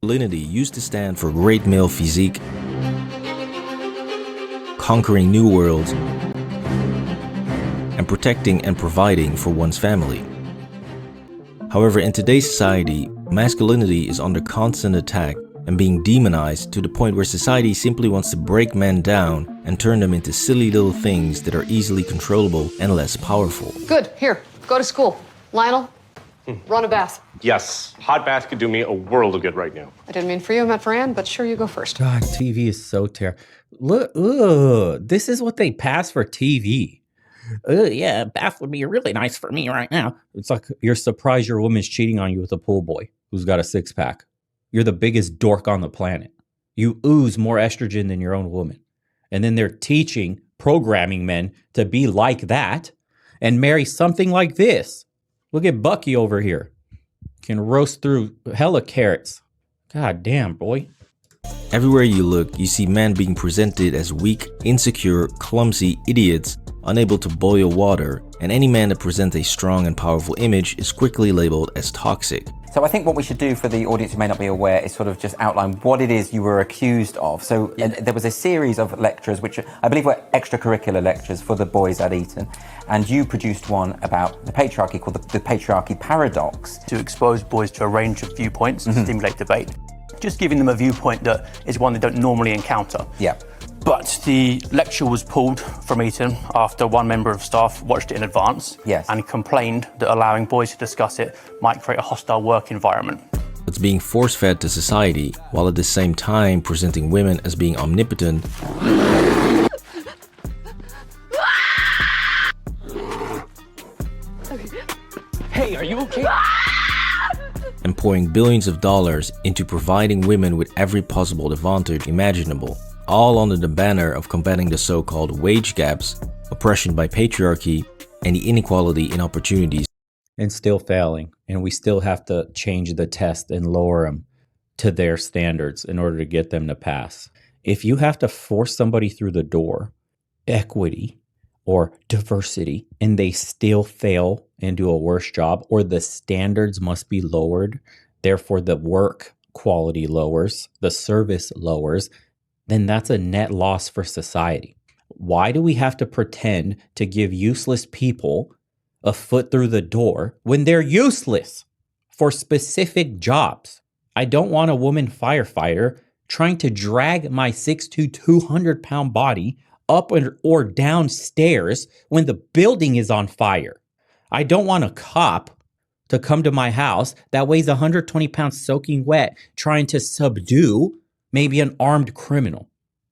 Masculinity used to stand for great male physique, conquering new worlds, and protecting and providing for one's family. However, in today's society, masculinity is under constant attack and being demonized to the point where society simply wants to break men down and turn them into silly little things that are easily controllable and less powerful. Good. Here, go to school. Lionel, run a bath. Yes, hot bath could do me a world of good right now. I didn't mean for you, I meant for Ann, but sure, you go first. God, TV is so terrible. Look, ugh, this is what they pass for TV. Yeah, bath would be really nice for me right now. It's like you're surprised your woman's cheating on you with a pool boy who's got a six-pack. You're the biggest dork on the planet. You ooze more estrogen than your own woman. And then they're teaching, programming men to be like that and marry something like this. Look at Bucky over here. Can roast through hella carrots. God damn, boy. Everywhere you look, you see men being presented as weak, insecure, clumsy idiots, unable to boil water, and any man that presents a strong and powerful image is quickly labeled as toxic. So I think what we should do for the audience who may not be aware is sort of just outline what it is you were accused of. So there was a series of lectures, which I believe were extracurricular lectures for the boys at Eton. And you produced one about the patriarchy called the patriarchy paradox. To expose boys to a range of viewpoints and stimulate debate. Just giving them a viewpoint that is one they don't normally encounter. Yeah. But the lecture was pulled from Eton after one member of staff watched it in advance and complained that allowing boys to discuss it might create a hostile work environment. It's being force-fed to society, while at the same time presenting women as being omnipotent Hey, are you okay? and pouring billions of dollars into providing women with every possible advantage imaginable, all under the banner of combating the so-called wage gaps, oppression by patriarchy, and the inequality in opportunities. And still failing. And we still have to change the test and lower them to their standards in order to get them to pass. If you have to force somebody through the door, equity or diversity, and they still fail and do a worse job, or the standards must be lowered, therefore the work quality lowers, the service lowers, then that's a net loss for society. Why do we have to pretend to give useless people a foot through the door when they're useless for specific jobs? I don't want a woman firefighter trying to drag my 6'2", 200-pound body up or downstairs when the building is on fire. I don't want a cop to come to my house that weighs 120 pounds soaking wet trying to subdue maybe an armed criminal.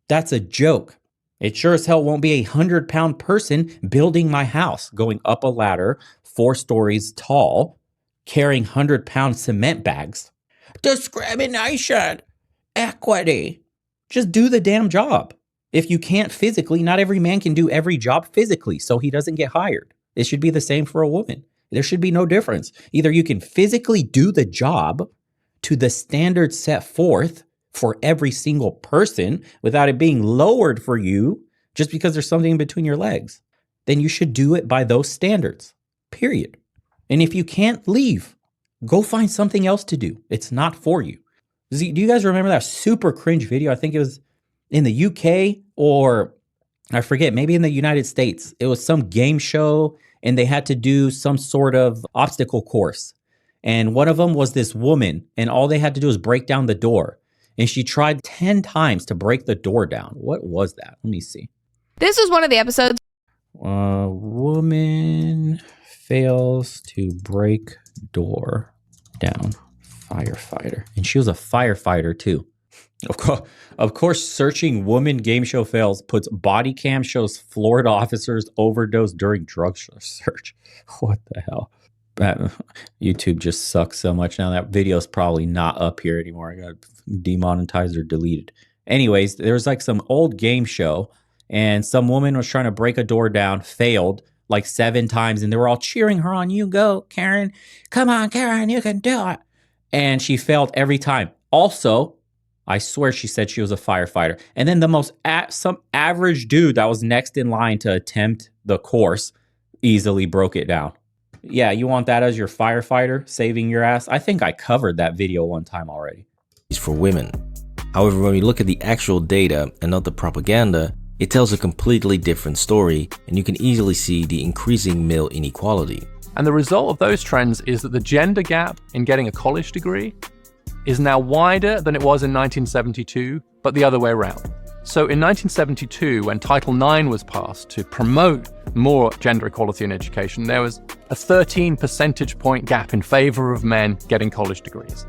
That's a joke. It sure as hell won't be a 100-pound person building my house, going up a ladder 4 stories tall, carrying 100-pound cement bags. Discrimination, equity. Just do the damn job. If you can't physically, not every man can do every job physically, so he doesn't get hired. It should be the same for a woman. There should be no difference. Either you can physically do the job to the standards set forth for every single person without it being lowered for you just because there's something in between your legs, then you should do it by those standards, period. And if you can't leave, go find something else to do. It's not for you. Do you guys remember that super cringe video? I think it was in the UK or I forget, maybe in the United States. It was some game show and they had to do some sort of obstacle course. And one of them was this woman and all they had to do was break down the door. And she tried 10 times to break the door down. What was that? Let me see. This was one of the episodes. Woman fails to break door down. Firefighter. And she was a firefighter too. Of course, searching woman game show fails puts body cam shows Florida officers overdose during drug search. What the hell? YouTube just sucks so much now. That video's probably not up here anymore. I got demonetized or deleted. Anyways, there's like some old game show and some woman was trying to break a door down, failed like 7 times, and they were all cheering her on. You go, Karen. Come on, Karen, you can do it. And she failed every time. Also, I swear she said she was a firefighter. And then some average dude that was next in line to attempt the course easily broke it down. Yeah, you want that as your firefighter saving your ass? I think I covered that video one time already. for women. However, when we look at the actual data and not the propaganda, it tells a completely different story, and you can easily see the increasing male inequality. And the result of those trends is that the gender gap in getting a college degree is now wider than it was in 1972, but the other way around. So in 1972, when Title IX was passed to promote more gender equality in education, there was a 13 percentage point gap in favor of men getting college degrees.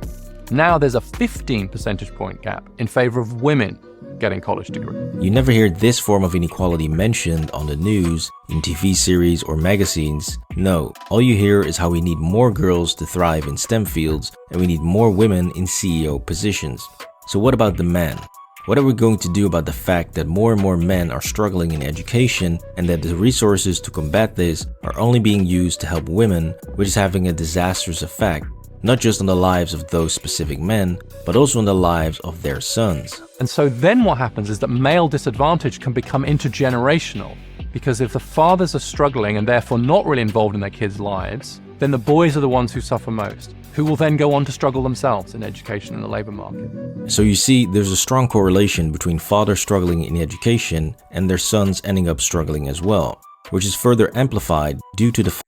Now there's a 15 percentage point gap in favor of women getting college degrees. You never hear this form of inequality mentioned on the news, in TV series or magazines. No, all you hear is how we need more girls to thrive in STEM fields and we need more women in CEO positions. So what about the men? What are we going to do about the fact that more and more men are struggling in education and that the resources to combat this are only being used to help women, which is having a disastrous effect, not just on the lives of those specific men, but also on the lives of their sons? And so then what happens is that male disadvantage can become intergenerational, because if the fathers are struggling and therefore not really involved in their kids' lives, then the boys are the ones who suffer most, who will then go on to struggle themselves in education and the labor market. So you see, there's a strong correlation between fathers struggling in education and their sons ending up struggling as well, which is further amplified due to the...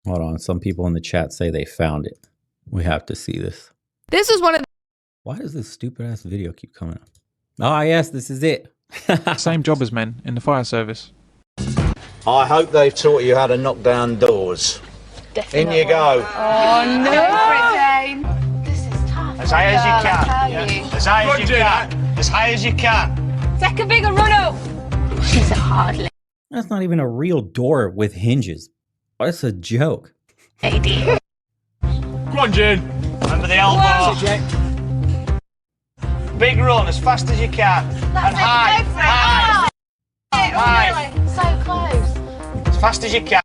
Hold on, some people in the chat say they found it. We have to see this. This is one of the... Why does this stupid ass video keep coming up? Ah, yes, this is it. Same job as men in the fire service. I hope they've taught you how to knock down doors. Definitely. In you go. Oh no! This is tough. As high as you can. Yeah. As high as you can. As high as you can. Take a bigger run up. She's a hard That's not even a real door with hinges. That's a joke. lady. Come on, Jane. Remember the elbow. Big run as fast as you can. That's and high. Go for it. High. High. Really? So close. As fast as you can.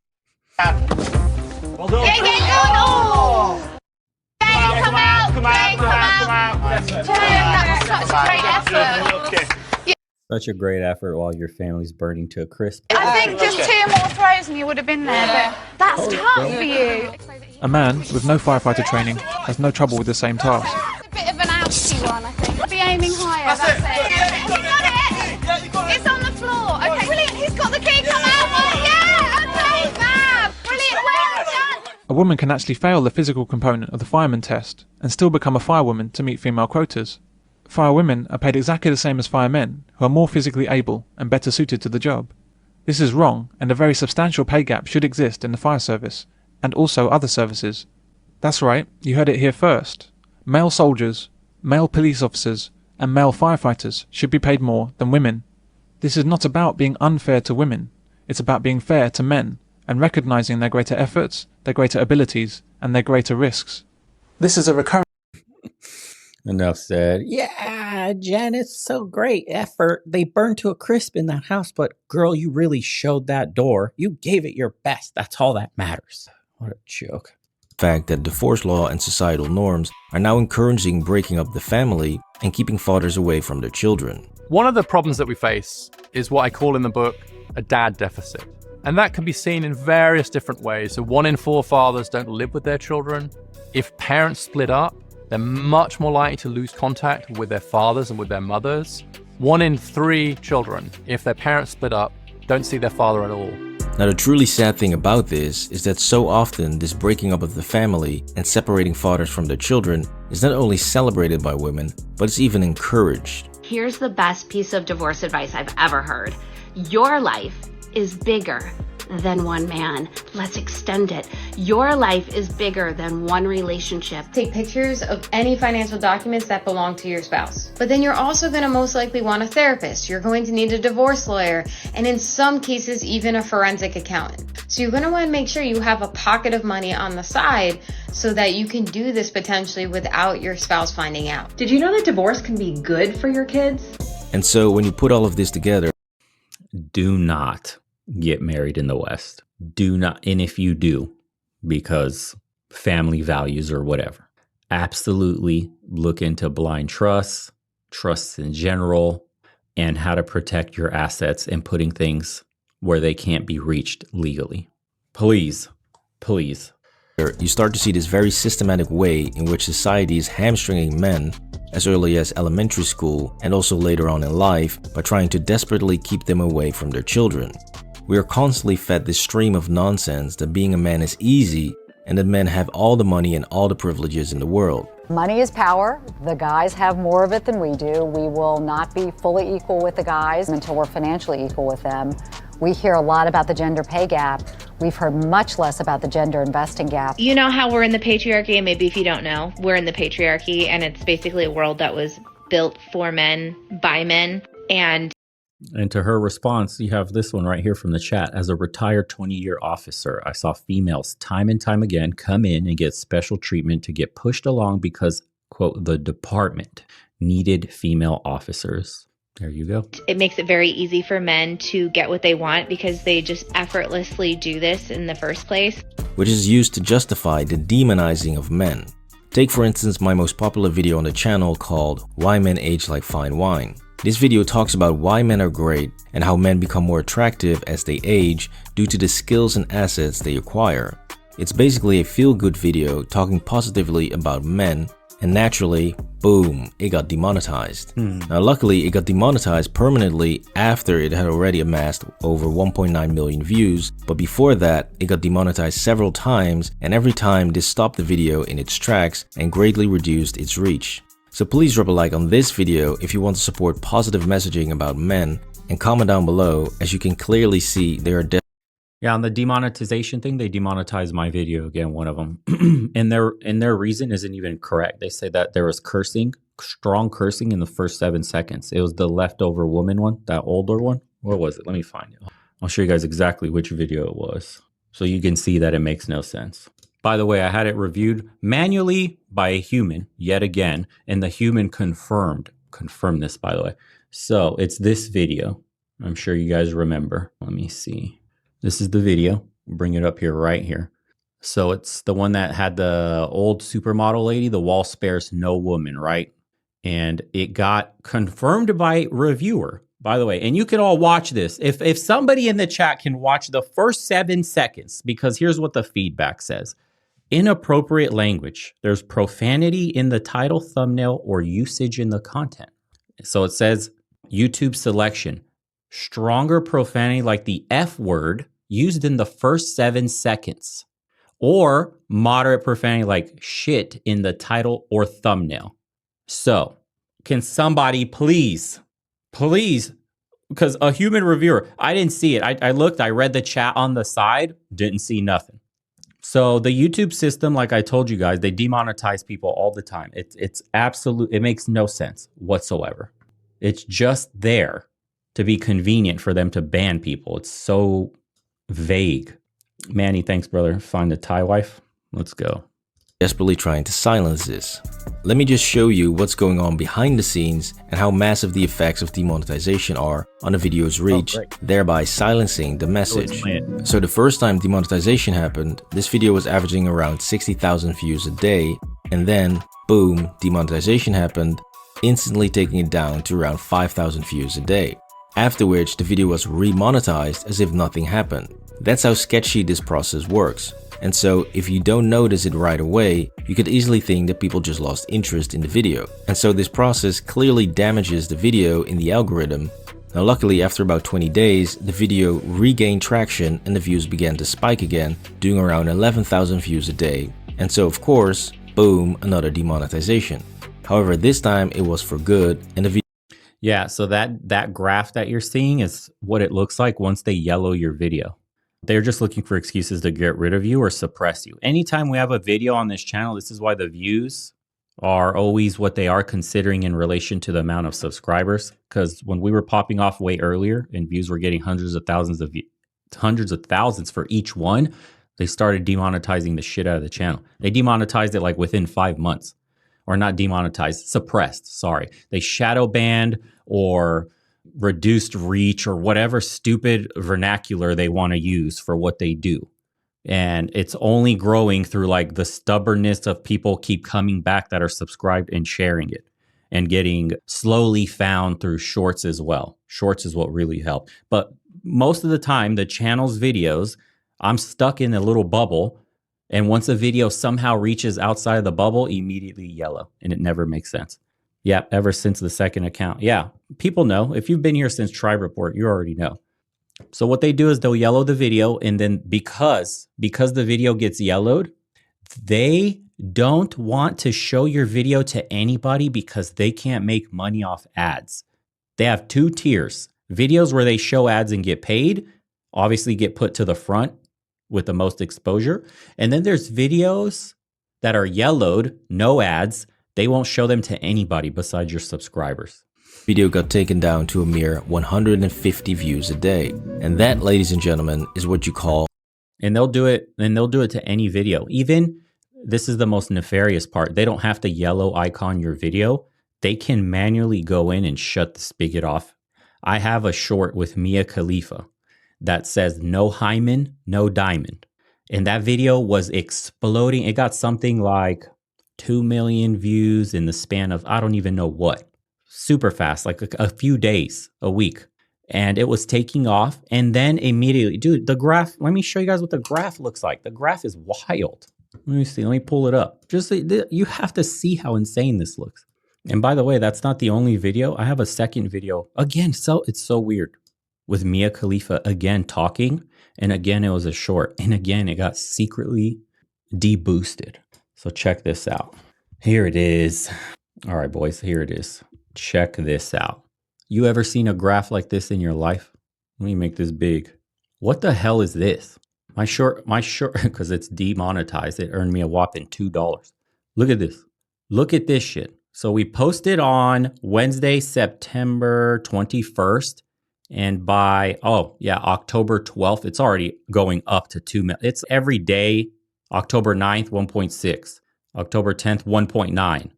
Well done. Get going. Oh. Jane, come out. Come out. Jane, that was such a great effort. Okay. Such a great effort while your family's burning to a crisp. I think just 2 more throws and you would have been there, but that's tough for you. A man with no firefighter training has no trouble with the same task. A bit of an ouchy one, I think. Be aiming higher, that's it. You got it. It's on the floor. Okay, brilliant. He's got the key. Come out. Yeah, okay, fab. Brilliant. Well done. A woman can actually fail the physical component of the fireman test and still become a firewoman to meet female quotas. Firewomen are paid exactly the same as firemen, who are more physically able and better suited to the job. This is wrong, and a very substantial pay gap should exist in the fire service, and also other services. That's right, you heard it here first. Male soldiers, male police officers, and male firefighters should be paid more than women. This is not about being unfair to women, it's about being fair to men, and recognizing their greater efforts, their greater abilities, and their greater risks. This is a recurrent... Enough said. Yeah, Jen, it's so great effort. They burned to a crisp in that house, but girl, you really showed that door. You gave it your best. That's all that matters. What a joke. The fact that divorce law and societal norms are now encouraging breaking up the family and keeping fathers away from their children. One of the problems that we face is what I call in the book a dad deficit. And that can be seen in various different ways. So 1 in 4 fathers don't live with their children. If parents split up, they're much more likely to lose contact with their fathers and with their mothers. 1 in 3 children, if their parents split up, don't see their father at all. Now, the truly sad thing about this is that so often this breaking up of the family and separating fathers from their children is not only celebrated by women, but it's even encouraged. Here's the best piece of divorce advice I've ever heard. Your life is bigger than one man. Let's extend it. Your life is bigger than one relationship. Take pictures of any financial documents that belong to your spouse. But then you're also going to most likely want a therapist. You're going to need a divorce lawyer, and in some cases, even a forensic accountant. So you're going to want to make sure you have a pocket of money on the side so that you can do this potentially without your spouse finding out. Did you know that divorce can be good for your kids? And so when you put all of this together, do not get married in the West. Do not, and if you do, because family values or whatever, absolutely look into blind trusts in general, and how to protect your assets and putting things where they can't be reached legally. Please, please. You start to see this very systematic way in which society is hamstringing men as early as elementary school and also later on in life by trying to desperately keep them away from their children. We are constantly fed this stream of nonsense that being a man is easy and that men have all the money and all the privileges in the world. Money is power. The guys have more of it than we do. We will not be fully equal with the guys until we're financially equal with them. We hear a lot about the gender pay gap. We've heard much less about the gender investing gap. You know how we're in the patriarchy, and maybe if you don't know, we're in the patriarchy, and it's basically a world that was built for men, by men, and to her response, you have this one right here from the chat. As a retired 20-year officer, I saw females time and time again come in and get special treatment to get pushed along because, quote, the department needed female officers. There you go. It makes it very easy for men to get what they want because they just effortlessly do this in the first place. Which is used to justify the demonizing of men. Take for instance my most popular video on the channel called Why Men Age Like Fine Wine. This video talks about why men are great and how men become more attractive as they age due to the skills and assets they acquire. It's basically a feel-good video talking positively about men, and naturally, boom, it got demonetized. Now luckily, it got demonetized permanently after it had already amassed over 1.9 million views, but before that, it got demonetized several times, and every time this stopped the video in its tracks and greatly reduced its reach. So please drop a like on this video if you want to support positive messaging about men, and comment down below. As you can clearly see, there are on the demonetization thing, they demonetized my video again, one of them. and their reason isn't even correct. They say that there was cursing, strong cursing in the first 7 seconds. It was the leftover woman one, that older one. Where was it? Let me find it. I'll show you guys exactly which video it was, so you can see that it makes no sense. By the way, I had it reviewed manually by a human, yet again, and the human confirmed this, by the way. So it's this video. I'm sure you guys remember. Let me see. This is the video. Bring it up here, right here. So it's the one that had the old supermodel lady, the wall spares no woman, right? And it got confirmed by reviewer, by the way. And you can all watch this. If somebody in the chat can watch the first 7 seconds, because here's what the feedback says. Inappropriate language. There's profanity in the title, thumbnail, or usage in the content. So it says YouTube selection. Stronger profanity like the F word used in the first 7 seconds. Or moderate profanity like shit in the title or thumbnail. So can somebody please, because a human reviewer, I didn't see it. I looked, I read the chat on the side, didn't see nothing. So the YouTube system, like I told you guys, they demonetize people all the time. It's absolute. It makes no sense whatsoever. It's just there to be convenient for them to ban people. It's so vague. Manny, thanks, brother. Find a Thai wife. Let's go. Desperately trying to silence this. Let me just show you what's going on behind the scenes and how massive the effects of demonetization are on a video's reach, thereby silencing the message. So the first time demonetization happened, this video was averaging around 60,000 views a day, and then, boom, demonetization happened, instantly taking it down to around 5,000 views a day. After which, the video was remonetized as if nothing happened. That's how sketchy this process works. And so, if you don't notice it right away, you could easily think that people just lost interest in the video. And so this process clearly damages the video in the algorithm. Now luckily, after about 20 days, the video regained traction and the views began to spike again, doing around 11,000 views a day. And so of course, boom, another demonetization. However, this time it was for good, and the video... Yeah, so that graph that you're seeing is what it looks like once they yellow your video. They're just looking for excuses to get rid of you or suppress you. Anytime we have a video on this channel, this is why the views are always what they are, considering in relation to the amount of subscribers. Because when we were popping off way earlier and views were getting hundreds of thousands for each one, they started demonetizing the shit out of the channel. They demonetized it like within 5 months. Or not demonetized, suppressed, sorry. They shadow banned or reduced reach or whatever stupid vernacular they want to use for what they do. And it's only growing through like the stubbornness of people keep coming back that are subscribed and sharing it and getting slowly found through shorts as well. Shorts is what really helped. But most of the time, the channel's videos, I'm stuck in a little bubble And once a video somehow reaches outside of the bubble, immediately yellow, and it never makes sense. Yeah, ever since the second account. Yeah, people know. If you've been here since Tribe Report, you already know. So what they do is they'll yellow the video, and then because the video gets yellowed, they don't want to show your video to anybody because they can't make money off ads. They have 2 tiers. Videos where they show ads and get paid, obviously get put to the front with the most exposure. And then there's videos that are yellowed, no ads. They won't show them to anybody besides your subscribers. Video got taken down to a mere 150 views a day. And that, ladies and gentlemen, is what you call... And they'll do it to any video. Even, this is the most nefarious part, they don't have to yellow icon your video. They can manually go in and shut the spigot off. I have a short with Mia Khalifa that says no hymen, no diamond. And that video was exploding. It got something like 2 million views in the span of, I don't even know what. Super fast, like a few days, a week. And it was taking off. And then immediately, dude, the graph, let me show you guys what the graph looks like. The graph is wild. Let me see, let me pull it up. Just, you have to see how insane this looks. And by the way, that's not the only video. I have a second video. Again, it's so weird. With Mia Khalifa again talking. And again, it was a short. And again, it got secretly deboosted. So check this out. Here it is. All right, boys, here it is. Check this out. You ever seen a graph like this in your life? Let me make this big. What the hell is this? My short, because it's demonetized, it earned me a whopping $2. Look at this. Look at this shit. So we posted on Wednesday, September 21st. And by, October 12th, it's already going up to 2 million. It's every day. October 9th, 1.6. October 10th, 1.9.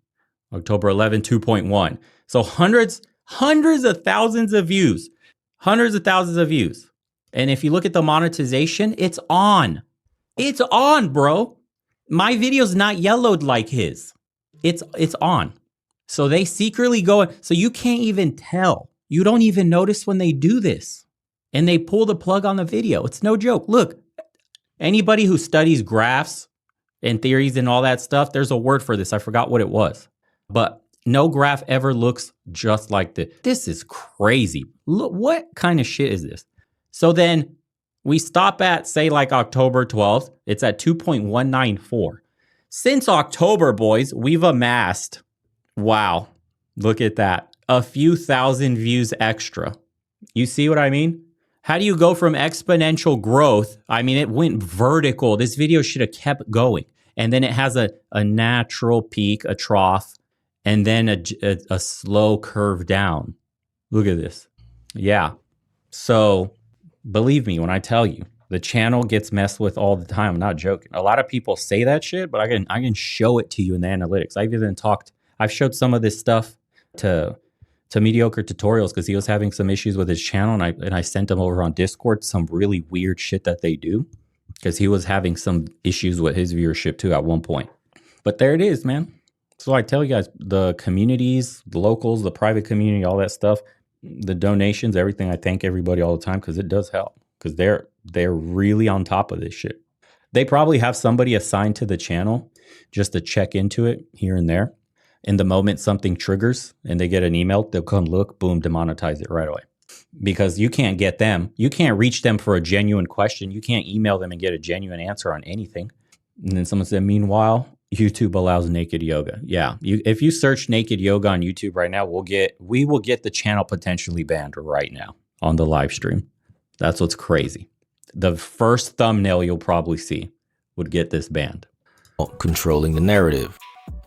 October 11th, 2.1. So hundreds of thousands of views. Hundreds of thousands of views. And if you look at the monetization, it's on. It's on, bro. My video's not yellowed like his. It's on. So they secretly go, so you can't even tell. You don't even notice when they do this. And they pull the plug on the video. It's no joke. Look, anybody who studies graphs and theories and all that stuff, there's a word for this. I forgot what it was. But no graph ever looks just like this. This is crazy. Look, what kind of shit is this? So then we stop at, say, like October 12th. It's at 2.194. Since October, boys, we've amassed, wow, look at that, a few thousand views extra. You see what I mean? How do you go from exponential growth? I mean, it went vertical. This video should have kept going. And then it has a natural peak, a trough, and then a slow curve down. Look at this. Yeah. So believe me when I tell you, the channel gets messed with all the time. I'm not joking. A lot of people say that shit, but I can show it to you in the analytics. I've showed some of this stuff to Mediocre Tutorials because he was having some issues with his channel, and I sent him over on Discord some really weird shit that they do because he was having some issues with his viewership too at one point. But there it is, man. So I tell you guys, the communities, the locals, the private community, all that stuff, the donations, everything. I thank everybody all the time because it does help because they're really on top of this shit. They probably have somebody assigned to the channel just to check into it here and there. In the moment something triggers and they get an email, they'll come look, boom, demonetize it right away. Because you can't get them. You can't reach them for a genuine question. You can't email them and get a genuine answer on anything. And then someone said, meanwhile, YouTube allows naked yoga. Yeah, if you search naked yoga on YouTube right now, we will get the channel potentially banned right now on the live stream. That's what's crazy. The first thumbnail you'll probably see would get this banned. Controlling the narrative.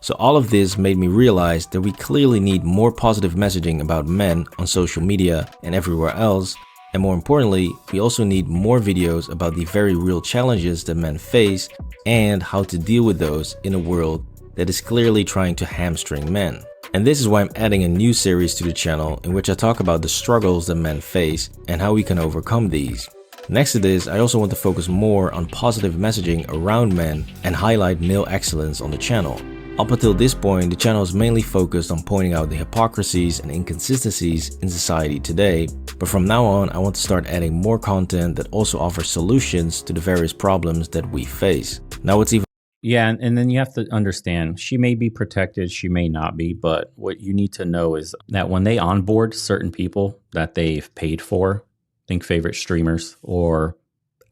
So all of this made me realize that we clearly need more positive messaging about men on social media and everywhere else. And more importantly, we also need more videos about the very real challenges that men face and how to deal with those in a world that is clearly trying to hamstring men. And this is why I'm adding a new series to the channel in which I talk about the struggles that men face and how we can overcome these. Next to this, I also want to focus more on positive messaging around men and highlight male excellence on the channel. Up until this point, the channel is mainly focused on pointing out the hypocrisies and inconsistencies in society today, but from now on I want to start adding more content that also offers solutions to the various problems that we face. Now it's even Yeah, and then you have to understand, she may be protected, she may not be, but what you need to know is that when they onboard certain people that they've paid for, think favorite streamers or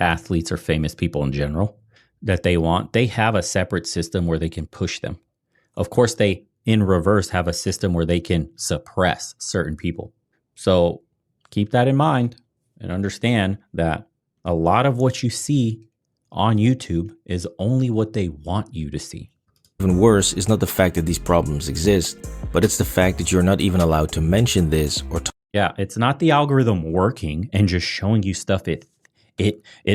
athletes or famous people in general, that they have a separate system where they can push them. Of course, they, in reverse, have a system where they can suppress certain people. So keep that in mind and understand that a lot of what you see on YouTube is only what they want you to see. Even worse is not the fact that these problems exist, but it's the fact that you're not even allowed to mention this or talk. Yeah, it's not the algorithm working and just showing you stuff it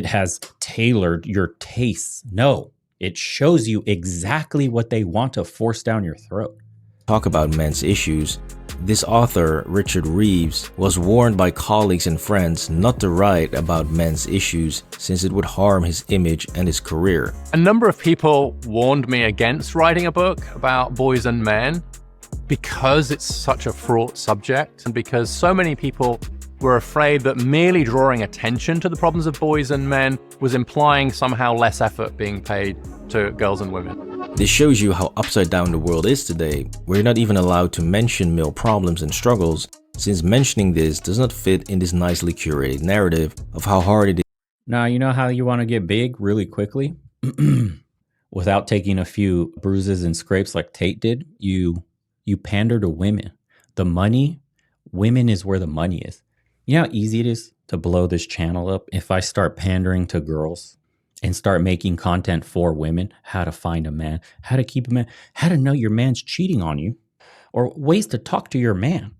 has tailored your tastes. No, it shows you exactly what they want to force down your throat. Talk about men's issues. This author, Richard Reeves, was warned by colleagues and friends not to write about men's issues since it would harm his image and his career. A number of people warned me against writing a book about boys and men because it's such a fraught subject and because so many people were afraid that merely drawing attention to the problems of boys and men was implying somehow less effort being paid to girls and women. This shows you how upside down the world is today, where you're not even allowed to mention male problems and struggles, since mentioning this does not fit in this nicely curated narrative of how hard it is. Now, you know how you want to get big really quickly? Without taking a few bruises and scrapes like Tate did, you pander to women. The money, women is where the money is. You know how easy it is to blow this channel up if I start pandering to girls and start making content for women, how to find a man, how to keep a man, how to know your man's cheating on you, or ways to talk to your man,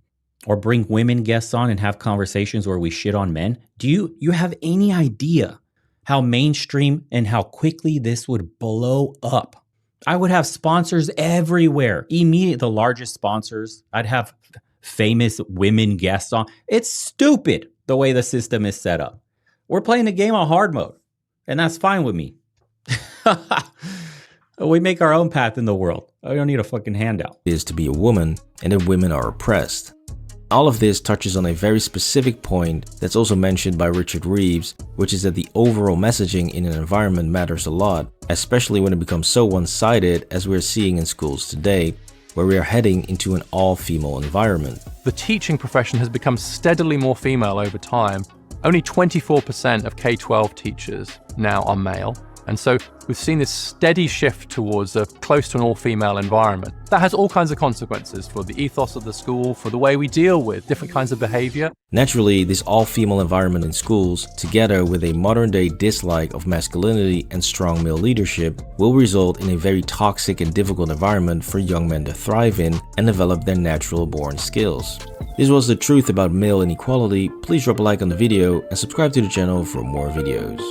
or bring women guests on and have conversations where we shit on men. Do you have any idea how mainstream and how quickly this would blow up? I would have sponsors everywhere, immediate, the largest sponsors. I'd have famous women guests on. It's stupid the way the system is set up. We're playing the game on hard mode, and that's fine with me. We make our own path in the world. I don't need a fucking handout. Is to be a woman and that women are oppressed. All of this touches on a very specific point that's also mentioned by Richard Reeves, which is that the overall messaging in an environment matters a lot, especially when it becomes so one-sided as we're seeing in schools today, where we are heading into an all-female environment. The teaching profession has become steadily more female over time. Only 24% of K-12 teachers now are male. And so we've seen this steady shift towards a close to an all-female environment. That has all kinds of consequences for the ethos of the school, for the way we deal with different kinds of behavior. Naturally, this all-female environment in schools, together with a modern-day dislike of masculinity and strong male leadership, will result in a very toxic and difficult environment for young men to thrive in and develop their natural-born skills. This was the truth about male inequality. Please drop a like on the video and subscribe to the channel for more videos.